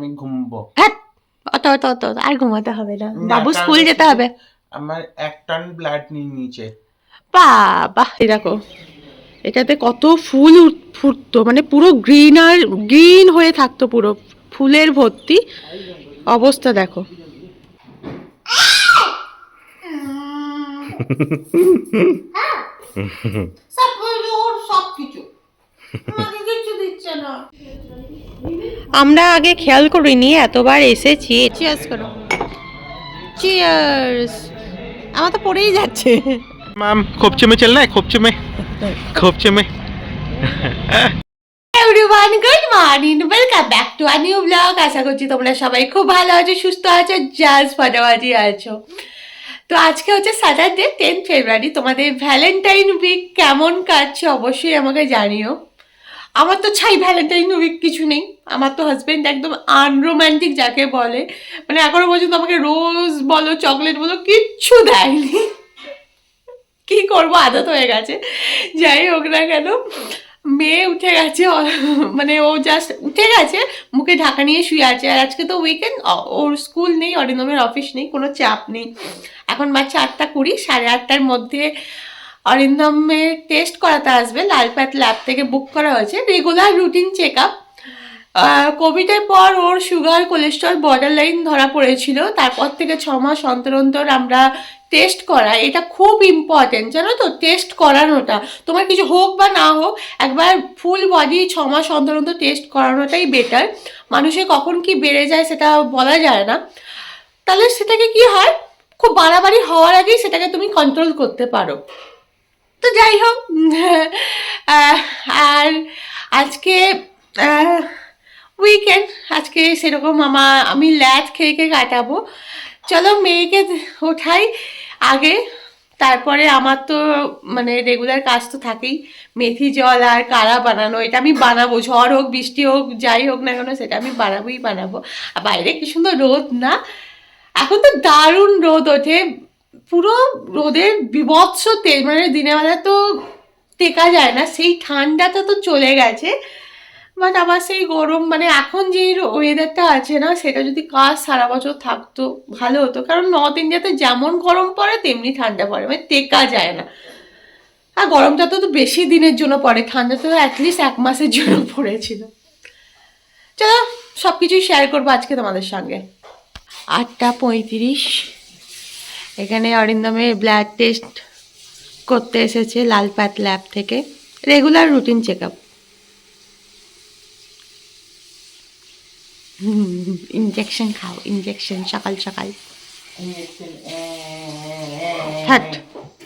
আমি ঘুমবো। হ্যাঁ, অত অত অত আর ঘুমাতে হবে না, বাবু স্কুল যেতে হবে। আমার 1 টন ব্লাড নিয়ে নিচে। বাবা, এই দেখো এটাতে কত ফুল ফুটতো, মানে পুরো গ্রিন হয়ে থাকতো, পুরো ফুলের ভর্তি অবস্থা দেখো। আমরা আগে খেয়াল করিনি, এতবার এসেছি। চিয়ার্স করো, চিয়ার্স। আমার তো পড়েই যাচ্ছে। মাম खोपचे में चलना है, खोपचे में everyone, good morning, welcome back to a new blog. আশা করছি তোমরা সবাই খুব ভালো আছো, সুস্থ আছো, জাস্ট ফাটাফাটি আছো। তো আজকে হচ্ছে স্যাটারডে, 10 ফেব্রুয়ারি। তোমাদের ভ্যালেন্টাইন উইক কেমন কাটছে অবশ্যই আমাকে জানিও। আমার তো ছাই ভ্যালেন্টাইন উইক কিছু নেই। আমার তো হাজবেন্ড একদম আনরোম্যান্টিক যাকে বলে, মানে এখনো পর্যন্ত আমাকে রোজ বলো, চকলেট বলো, কিচ্ছু দেয়নি। কি করবো, আদত হয়ে গেছে। যাই হোক না কেন, মেয়ে উঠে গেছে, মানে ও জাস্ট উঠে গেছে, মুখে ঢাকা নিয়ে শুয়ে আছে। আর আজকে তো উইকেন্ড, ওর স্কুল নেই, অরিন্দমের অফিস নেই, কোনো চাপ নেই। এখন বাচ্চা 8:20, 8:30 মধ্যে অরিন্দমের টেস্ট করাতে আসবে। লালপাত ল্যাব থেকে বুক করা হয়েছে, রেগুলার রুটিন চেক আপ। কোভিডের পর ওর সুগার, কোলেস্ট্রল বর্ডার লাইন ধরা পড়েছিল। তারপর থেকে 6 মাস অন্তর অন্তর আমরা টেস্ট করা, এটা খুব ইম্পর্টেন্ট জানো তো, টেস্ট করানোটা। তোমার কিছু হোক বা না হোক, একবার ফুল বডি 6 মাস অন্তর অন্তর টেস্ট করানোটাই বেটার। মানুষের কখন কি বেড়ে যায় সেটা বলা যায় না। তাহলে সেটাকে কি হয়, খুব বাড়াবাড়ি হওয়ার আগেই সেটাকে তুমি কন্ট্রোল করতে পারো। তো যাই হোক, আর আজকে উইকেন্ড, আজকে সেরকম আমি ল্যাট খেয়ে খেয়ে কাটাবো। চলো মেয়েকে ওঠাই আগে, তারপরে আমার তো মানে রেগুলার কাজ তো থাকেই। মেথি জল আর কাড়া বানানো, এটা আমি বানাবো, ঝড় হোক বৃষ্টি হোক যাই হোক না কেন সেটা আমি বানাবো। আর বাইরে কি সুন্দর রোদ না, এখন তো দারুণ রোদ ওঠে, পুরো রোদের বিভৎস তেজ, মানে দিনের বেলা তো টেকা যায় না, সেই ঠান্ডাটা তো চলে গেছে। বাট আবার সেই গরম, মানে এখন যে ওয়েদারটা আছে না, সেটা যদি কাজ সারা বছর থাকতো ভালো হতো। কারণ নর্থ ইন্ডিয়াতে যেমন গরম পড়ে তেমনি ঠান্ডা পড়ে, মানে টেকা যায় না। আর গরমটা তো বেশি দিনের জন্য পড়ে, ঠান্ডা তো অ্যাটলিস্ট 1 মাসের জন্য পড়েছিল। চলো সব কিছুই শেয়ার করবো আজকে তোমাদের সঙ্গে। 8:35, এখানে অরিন্দমের ব্লাড টেস্ট করতে এসেছে লালপাত ল্যাব থেকে, regular routine check up. Injection खाओ, इंजेक्शन सकाल सकाल। हट,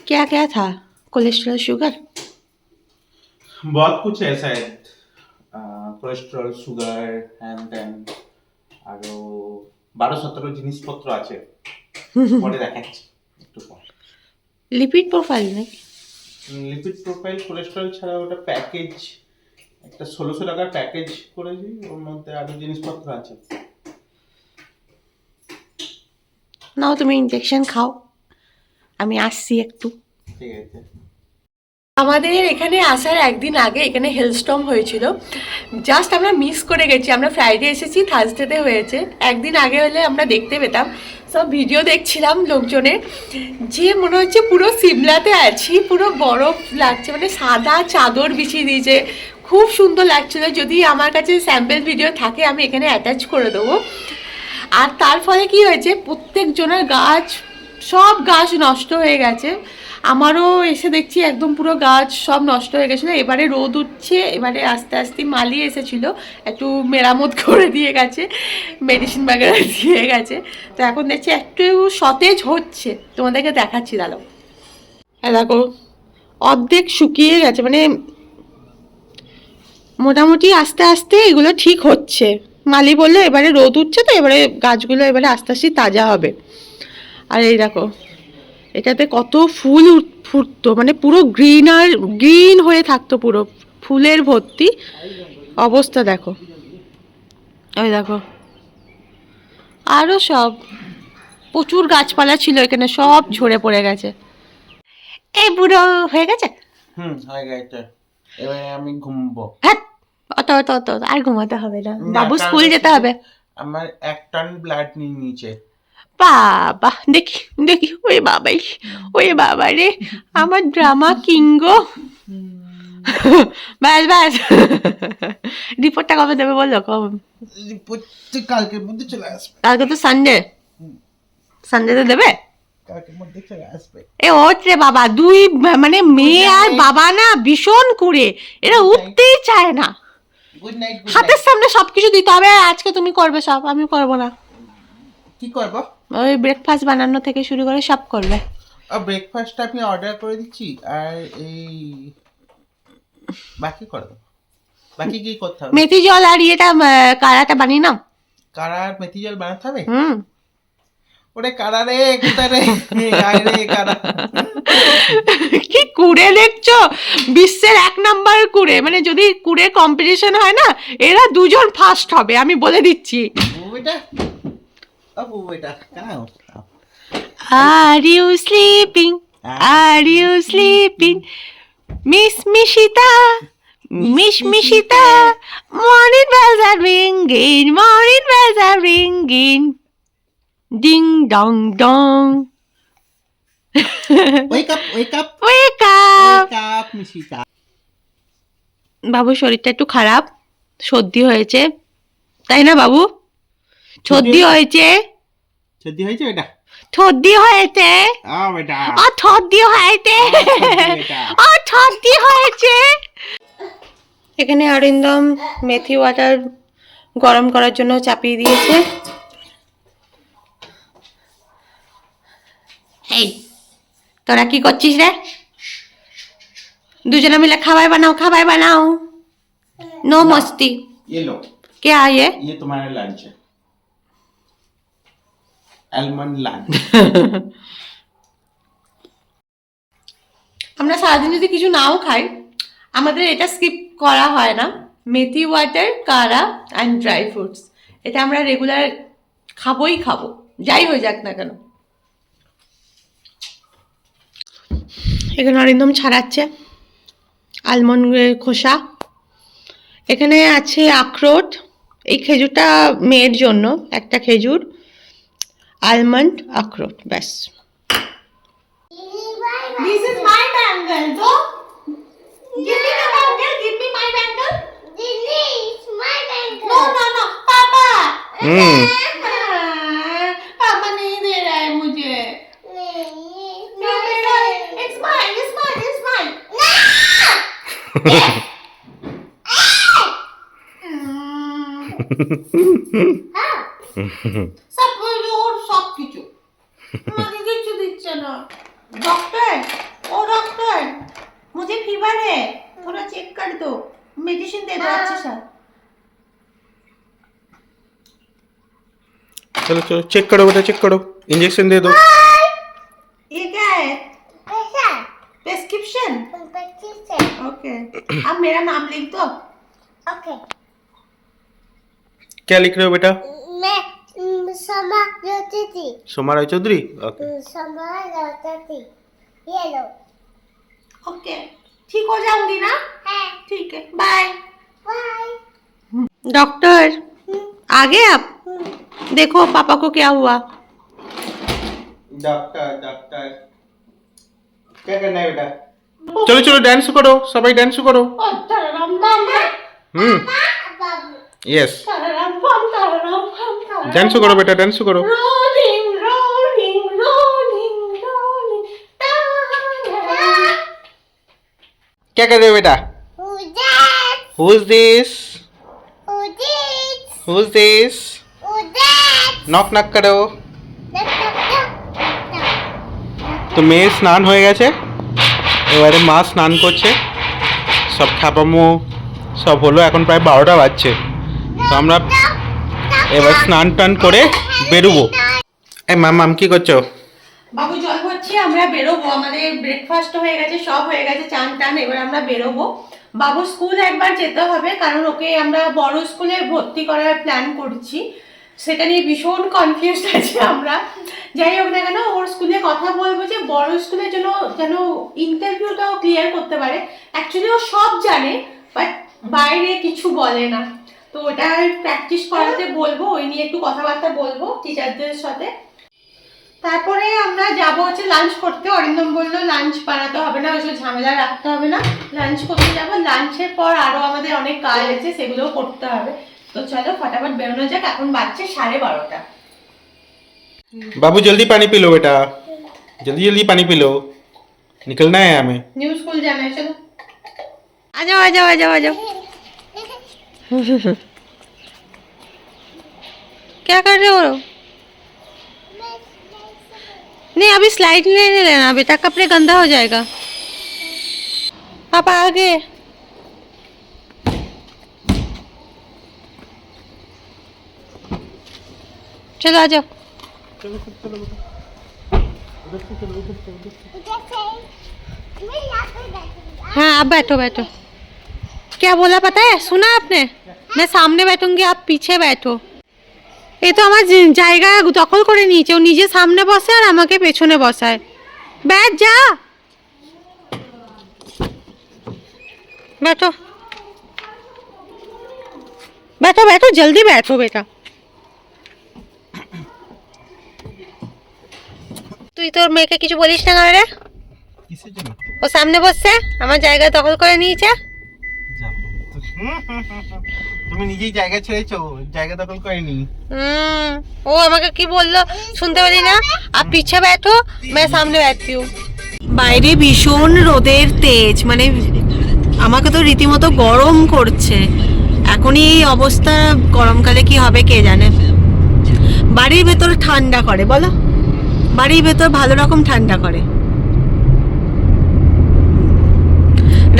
क्या क्या था, कोलेस्ट्रॉल, शुगर, बहुत कुछ ऐसा है, কোলেস্ট্রল, সুগার, হ্যান ত্যান, আরো 12-17 জিনিসপত্র আছে, পরে দেখাচ্ছি একটু পর। लिपिड प्रोफाइल नाকি? লিপিড প্রোফাইল কোলেস্ট্রল ছাড়া ওটা প্যাকেজ, একটা 1600 টাকার প্যাকেজ করেছি, ওর মধ্যে আরো জিনিসপত্র আছে। নাও তুমি ইনজেকশন খাও, আমি আসছি একটু। ঠিক আছে। আমাদের এখানে আসার একদিন আগে এখানে হেলস্টর্ম হয়েছিল, জাস্ট আমরা মিস করে গেছি। আমরা ফ্রাইডে এসেছি, থার্সডেতে হয়েছে। একদিন আগে হলে আমরা দেখতে পেতাম। সব ভিডিও দেখছিলাম লোকজনের, যে মনে হচ্ছে পুরো সিমলাতে আছি, পুরো বরফ লাগছে, মানে সাদা চাদর বিছিয়ে দিয়েছে, খুব সুন্দর লাগছিল। যদি আমার কাছে স্যাম্পল ভিডিও থাকে আমি এখানে অ্যাটাচ করে দেবো। আর তার ফলে কি হয়েছে, প্রত্যেকজনের গাছ, সব গাছ নষ্ট হয়ে গেছে। আমারও এসে দেখছি একদম পুরো গাছ সব নষ্ট হয়ে গেছিলো। এবারে রোদ উঠছে, এবারে আস্তে আস্তে মালি এসেছিলো, একটু মেরামত করে দিয়ে গেছে, মেডিসিন বাগেরা দিয়ে গেছে। তো এখন দেখছি একটু সতেজ হচ্ছে, তোমাদেরকে দেখাচ্ছি দাঁড়াও। দেখো অর্ধেক শুকিয়ে গেছে, মানে মোটামুটি আস্তে আস্তে এগুলো ঠিক হচ্ছে। মালি বললো এবারে রোদ উঠছে তো এবারে গাছগুলো এবারে আস্তে আস্তে তাজা হবে। আর এই দেখো এটাতে কত ফুল ফুটতো, মানে পুরো গ্রিন হয়ে থাকতো, পুরো ফুলের ভর্তি অবস্থা দেখো। ওই দেখো আরো সব প্রচুর গাছপালা ছিল এখানে, সব ঝরে পড়ে গেছে। এই বুড়ো হয়ে গেছে। হয়ে গেছে, এবারে আমি ঘুমবো। হ্যাঁ, অত অত অত আর ঘুমাতে হবে না, বাবু স্কুল যেতে হবে। আমার 1 টন ব্লাড নিয়ে নিচে। বাবা দেখি দেখি, ওই বাবাই, ওই বাবা রে, আমার ড্রামা কিঙ্গো। ব্যাস ব্যাস, রিপোর্টটা কবে দেবে বলো? কালকের মধ্যে চলে আসবে। কালকে তো সানডে, সানডেতে দেবে? কালকের মধ্যে চলে আসবে। এ ওঠ রে বাবা, দুই মানে মেয়ে আর বাবা না ভীষণ কুড়ে, এরা উঠতেই চায় না। Good night. হাতের সামনে সবকিছু দিতে হবে, আজকে তুমি করবে সব, আমি করবো না। কি করবো? ওই ব্রেকফাস্ট বানানো থেকে শুরু করে সব করবে। ব্রেকফাস্টটা আমি অর্ডার করে দিচ্ছি, আর এই বাকি করবো। বাকি কি করতে হবে? মেথি জল আর ইয়েটা কারাটা বানিয়ে নাও। কারা আর মেথি জল বানাতে হবে? ওরে কারা রে, কোথায় রে? আয় রে কারা। কি কুড়ে দেখছো, বিশ্বের 1 নাম্বার কুড়ে, মানে যদি কুড়ে কম্পিটিশন হয় না, এরা দুজন ফার্স্ট হবে, আমি বলে দিচ্ছি। Are you sleeping? Are you sleeping? Miss Mishita, Miss Mishita, morning bells are ringing, morning bells are ringing, ding dong dong. Wake up, wake up, Wake up. wake up, Mishita. বাবু শরীরটা একটু খারাপ, সর্দি হয়েছে, তাই না বাবু? সর্দি হয়েছে, সর্দি হয়েছে বেটা? সর্দি হয়েছে, বেটা, সর্দি হয়েছে, সর্দি হয়েছে। এখানে অরিন্দম মেথি ওয়াটার গরম করার জন্য চাপিয়ে দিয়েছে। এই তোরা কি করছিস রে? দুজনে মিলে খাবার বানাও, খাবার বানাও। নো মস্তি। ये लो, क्या ये? ये तुम्हारा लंच है, almond lunch। আমরা সারাদিন যদি কিছু নাও খাই, আমাদের এটা স্কিপ করা হয় না, মেথি ওয়াটার, কারা অ্যান্ড ড্রাই ফ্রুটস, এটা আমরা রেগুলার খাবোই খাবো, যাই হয়ে যাক না কেন। এখানে অরিন্দম ছাড়াচ্ছে আলমন্ডের খোসা। এখানে আছে আখরোট, এই খেজুরটা মেয়ের জন্য, একটা খেজুর, আলমন্ড, আখরোট, ব্যাস। This is my bangle, so give me the bangle, give me my bangle. This is my bangle. No, no, no, Papa. Papa नहीं दे रहा है मुझे. No, मेरा है. It's mine, it's mine, it's mine. सब और सब কিছু আমাকে কিছু দিচ্ছে না। डॉक्टर, ओ डॉक्टर, मुझे फीवर है, थोड़ा चेक कर दो, मेडिसिन दे दो अच्छे से। चलो चलो चेक करो बेटा, चेक करो, इंजेक्शन दे दो। ये क्या है? पैसा प्रेस्क्रिप्शन? 25 है। ओके, अब मेरा नाम लिख दो। ओके, क्या लिख रहे हो बेटा? मैं समा रोती थी। सोमा राय चौधरी। ओके, समा रोती थी। ये लो। ओके, ठीक हो जाऊंगी ना? है। ठीक है, बाय बाय। डॉक्टर। आ गए आप? देखो पापा को क्या हुआ। डॉक्टर डॉक्टर क्या करना है बेटा? चलो चलो डांस करो, सबाई डांस करो। बाबू यस, डांस करो बेटा, डांस करो। Rolling, rolling, rolling, rolling. क्या कर रहे हो बेटा? Udit who is this? Udit who is this? Udit knock knock করো। তো মেয়ে স্নান হয়ে গেছে, এবারে মা স্নান করছে, সব খাবামো সব হলো, এখন প্রায় 12টা বাজছে। তো আমরা এবার স্নান টান করে বেরোবো। এই মাম কি করছো? বাবু জল ভরছি, আমরা বেরোবো, আমাদের ব্রেকফাস্ট হয়ে গেছে, সব হয়ে গেছে, চান টান, এবার আমরা বেরোবো। বাবু স্কুল একবার যেতে হবে, কারণ ওকে আমরা বড় স্কুলে ভর্তি করার প্ল্যান করছি, সেটা নিয়ে ভীষণ কনফিউজ আছে আমরা। যাই হোক না কেন, ওর স্কুলে কথা বলবো যে বড় স্কুলের জন্য যেন ইন্টারভিউটাও ক্লিয়ার করতে পারে। অ্যাকচুয়ালি ও সব জানে, বাট বাইরে কিছু বলে না, তো ওটা প্র্যাকটিস করাতে বলবো, ওই নিয়ে একটু কথাবার্তা বলবো টিচারদের সাথে। তারপরে আমরা যাব হচ্ছে লাঞ্চ করতে। অরিন্দম বললো লাঞ্চ বানাতে হবে না, ওইসব ঝামেলা রাখতে হবে না, লাঞ্চ করতে যাবো। লাঞ্চের পর আরও আমাদের অনেক কাজ আছে, সেগুলোও করতে হবে। তো চলো ফটাফট বেরোনো যাক। এখন বাজছে 12:30। बाबू जल्दी पानी पी लो बेटा, जल्दी जल्दी पानी पी लो, निकलना है हमें। न्यू स्कूल जाना है, चलो आ जाओ आ जाओ आ जाओ आ जाओ। क्या कर रहे हो? नहीं अभी स्लाइड नहीं लेना बेटा, कपड़े गंदा हो जाएगा। पापा आगे। चलो आ जाओ। हाँ आप बैठो बैठो। क्या बोला पता है, सुना आपने? मैं सामने बैठूंगी, आप पीछे बैठो। ये तो আমার জায়গা দখল করে নিয়েছে, ও নিজে সামনে বসে আর আমাকে পেছনে বসায়। बैठ जा, बैठो बैठो बैठो, जल्दी बैठो बेटा। তুই তোর মেয়েকে কিছু বলিস না রে? কিসের জন্য? ও সামনে বসছে, আমার জায়গা দখল করে নিয়েছে। তুমি নিজেই জায়গা ছেড়েছো, জায়গা দখল করেনি। ও আমাকে কি বললো শুনতে পেলি না? आप पीछे बैठो, मैं सामने बैठती हूँ। বাইরে ভীষণ রোদের তেজ, মানে আমাকে তো রীতিমতো গরম করছে। এখনই এই অবস্থা, গরমকালে কি হবে কে জানে। বাড়ির ভেতর ঠান্ডা করে বলো, বাড়ির ভেতর ভালো রকম ঠান্ডা করে।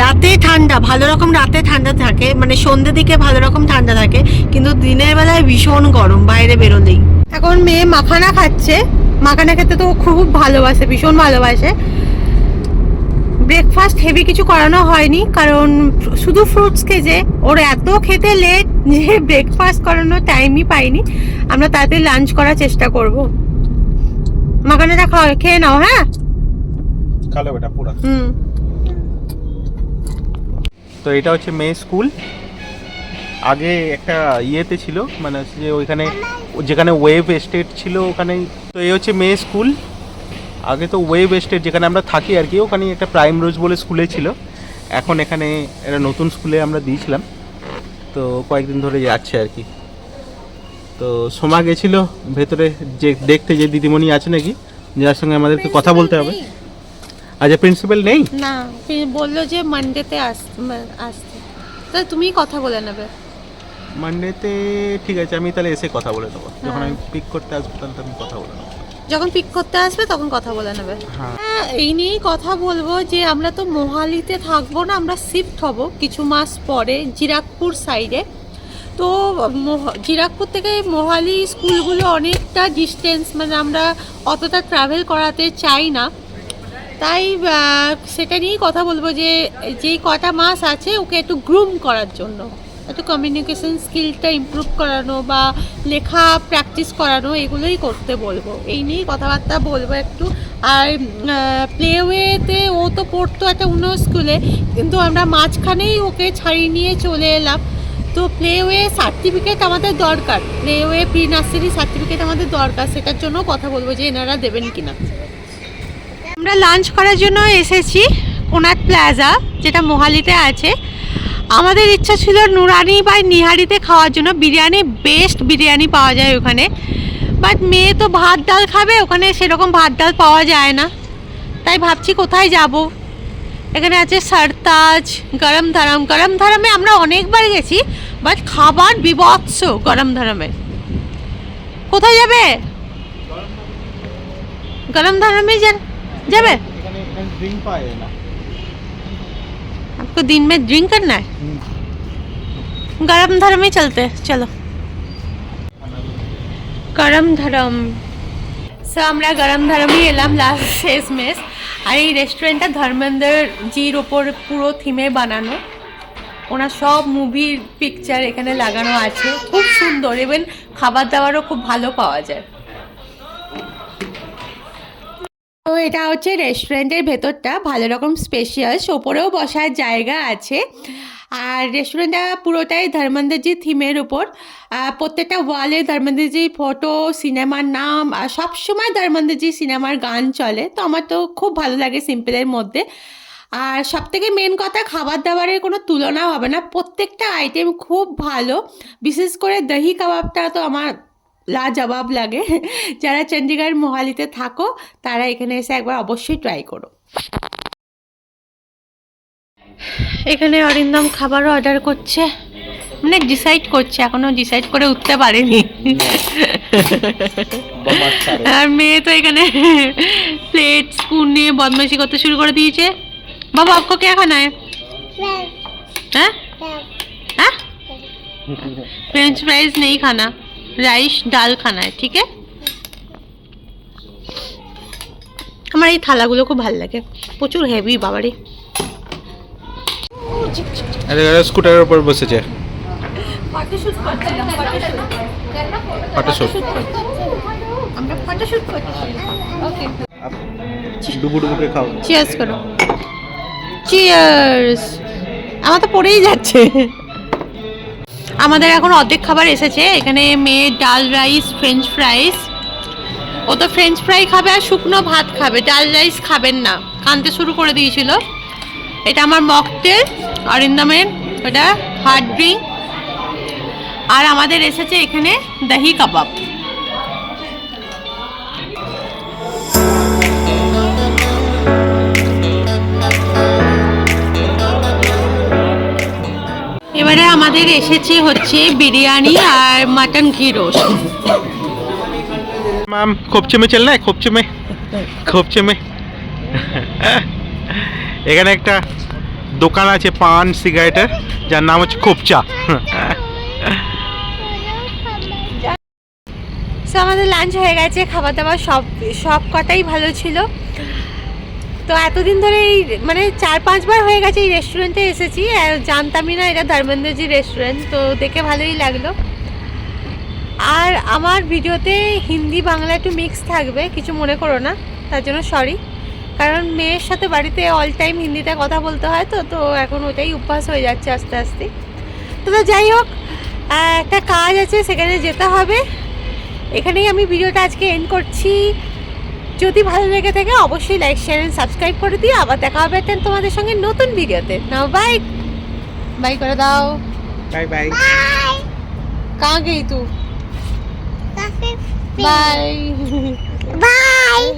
রাতে ঠান্ডা ভালো রকম, রাতে ঠান্ডা থাকে, মানে সন্ধ্যের দিকে ভালো রকম ঠান্ডা থাকে, কিন্তু দিনের বেলায় ভীষণ গরম বাইরে বেরোলেই। এখন মেয়ে মাখানা খাচ্ছে, মাখানা খেতে তো খুব ভালোবাসে, ভীষণ ভালোবাসে। ব্রেকফাস্ট হেভি কিছু করানো হয়নি, কারণ শুধু ফ্রুটস খেয়েছে। ওর এত খেতে লেট যে ব্রেকফাস্ট করানোর টাইমই পাইনি। আমরা তাড়াতাড়ি লাঞ্চ করার চেষ্টা করব। মাখানাটা খেয়ে নাও। হ্যাঁ খালো বেটা পুরো। তো এটা হচ্ছে মেয়ে স্কুল। আগে একটা ইয়েতে ছিল, মানে হচ্ছে যে ওইখানে যেখানে ওয়েভ এস্টেট ছিল ওখানে। তো এই হচ্ছে মেয়ে স্কুল। আগে তো ওয়েভ এস্টেট যেখানে আমরা থাকি আর কি, ওখানে একটা প্রাইম রোজ বলে স্কুলে ছিল। এখন এখানে একটা নতুন স্কুলে আমরা দিয়েছিলাম, তো কয়েকদিন ধরে যাচ্ছে আর কি। তো সোমা গেছিল ভেতরে যে দেখতে, যে দিদিমণি আছে নাকি যার সঙ্গে আমাদেরকে কথা বলতে হবে। আচ্ছা প্রিন্সিপাল নেই না, বললো যে মানডেতে আসতে। তাহলে তুমিই কথা বলে নেবে মানডেতে। ঠিক আছে, আমি তাহলে এসে কথা বলে নেবো। যখন আমি পিক করতে আসবো তাহলে আমি কথা বলে নেবো। যখন পিক করতে আসবে তখন কথা বলে নেবে। হ্যাঁ এই নিয়েই কথা বলবো যে আমরা তো মোহালিতে থাকবো না, আমরা শিফট হব কিছু মাস পরে জিরাকপুর সাইডে। তো জিরাকপুর থেকে মোহালি স্কুলগুলো অনেকটা ডিস্টেন্স, মানে আমরা অতটা ট্রাভেল করাতে চাই না। তাই সেটা নিয়েই কথা বলবো যে যেই কটা মাস আছে ওকে একটু গ্রুম করার জন্য, একটু কমিউনিকেশন স্কিলটা ইমপ্রুভ করানো বা লেখা প্র্যাকটিস করানো, এগুলোই করতে বলবো। এই নিয়েই কথাবার্তা বলবো একটু। আর প্লেওয়েতে ও তো পড়তো একটা অন্য স্কুলে, কিন্তু আমরা মাঝখানেই ওকে ছাড়িয়ে নিয়ে চলে এলাম। তো প্লেওয়ে সার্টিফিকেট আমাদের দরকার, প্লেওয়ে প্রি নার্সারি সার্টিফিকেট আমাদের দরকার, সেটার জন্য কথা বলবো যে এনারা দেবেন কিনা। আমরা লাঞ্চ করার জন্য এসেছি কোনাট প্লাজা, যেটা মোহালিতে আছে। আমাদের ইচ্ছা ছিল নুরানি বা নিহারিতে খাওয়ার জন্য, বিরিয়ানি, বেস্ট বিরিয়ানি পাওয়া যায় ওখানে। বাট মেয়ে তো ভাত ডাল খাবে, ওখানে সেরকম ভাত ডাল পাওয়া যায় না। তাই ভাবছি কোথায় যাব। এখানে আছে সরতাজ, গরম ধরম। গরম ধরমে আমরা অনেকবার গেছি, বাট খাবার বিভৎস গরম ধরমে। কোথায় যাবে? গরম ধরমে যাবে? ड्रिंक पाए ना, आपको दिन में ड्रिंक करना है? गरम धर्म ही चलते हैं, चलो। गरम धर्म আমরা গরম ধরমই এলাম লাস্ট শেষমেশ। আর এই রেস্টুরেন্টটা ধর্মেন্দ্র জির ওপর পুরো থিমে বানানো। ওনার সব মুভির পিকচার এখানে লাগানো আছে, খুব সুন্দর। ইভেন খাবার দাবারও খুব ভালো পাওয়া যায়। তো এটা হচ্ছে রেস্টুরেন্টের ভেতরটা, ভালো রকম স্পেশিয়াস, ওপরেও বসার জায়গা আছে। আর রেস্টুরেন্টটা পুরোটাই ধর্মেন্দ্রজি থিমের উপর। প্রত্যেকটা ওয়ালে ধর্মেন্দ্রজি ফটো, সিনেমার নাম, আর সবসময় ধর্মেন্দ্রজি সিনেমার গান চলে। তো আমার তো খুব ভালো লাগে সিম্পলের মধ্যে। আর সবথেকে মেন কথা, খাবার দাবারের কোনো তুলনা হবে না, প্রত্যেকটা আইটেম খুব ভালো। বিশেষ করে দহি কাবাবটা তো আমার লাজবাব লাগে। যারা চণ্ডীগড় মোহালিতে থাকো তারা এখানে এসে একবার অবশ্যই ট্রাই করো। এখানে অরিন্দম খাবারও অর্ডার করছে, মানে ডিসাইড করছে, এখনো ডিসাইড করে উঠতে পারেনি। আর মেয়ে তো এখানে প্লেট স্পুন নিয়ে বদমাইশি করতে শুরু করে দিয়েছে। বাবা आपको क्या खाना है? हैं? हैं? फ्रेंच फ्राइज नहीं खाना, राइस डाल खाना है, ठीक है? আমার এই থালাগুলো খুব ভালো লাগে, প্রচুর হেভি বাবারে। আরে স্কুটারের উপর বসেছে, ফটোশুট করছিলাম, ফটোশুট। আমরা ফটোশুট করছি। ওকে, ডুবু ডুবুকে খাও। চিয়ার্স করো, চিয়ার্স। আমার তো পড়েই যাচ্ছে। আমাদের এখন অর্ধেক খাবার এসেছে। এখানে মেয়ে ডাল রাইস, ফ্রেঞ্চ ফ্রাইস। ও তো ফ্রেঞ্চ ফ্রাই খাবে আর শুকনো ভাত খাবে, ডাল রাইস খাবেন না, কাঁদতে শুরু করে দিয়েছিল। এটা আমার মকটেল, অরিন্দমের ওটা হার্ড ড্রিঙ্ক। আর আমাদের এসেছে এখানে দহি কাবাব। এবারে আমাদের এসেছে হচ্ছে বিরিয়ানি আর মাটন ঘি রোস্ট। मैम खोपचे में चलना है, खोपचे में এখানে একটা দোকান আছে পান সিগারেটের, যার নাম হচ্ছে খোপচা। সো আমাদের লাঞ্চ হয়ে গেছে, খাবার দাবার সব কটাই ভালো ছিল। তো এতদিন ধরে এই মানে 4-5 বার হয়ে গেছে এই রেস্টুরেন্টে এসেছি, জানতামই না এটা ধর্মেন্দ্রজি রেস্টুরেন্ট। তো দেখে ভালোই লাগলো। আর আমার ভিডিওতে হিন্দি বাংলা একটু মিক্স থাকবে, কিছু মনে করো না, তার জন্য সরি। কারণ মেয়ের সাথে বাড়িতে অল টাইম হিন্দিতে কথা বলতে হয়, তো এখন ওটাই অভ্যাস হয়ে যাচ্ছে আস্তে আস্তে। তো যাই হোক, একটা কাজ আছে, সেখানে যেতে হবে। এখানেই আমি ভিডিওটা আজকে এন্ড করছি। যদি ভালো লেগে থাকে অবশ্যই লাইক, শেয়ার এন্ড সাবস্ক্রাইব করে দিও। আবার দেখা হবে একটা তোমাদের সঙ্গে নতুন ভিডিওতে। নাও বাই বাই করে দাও। Bye bye. कहाँ गई तू? Bye Bye.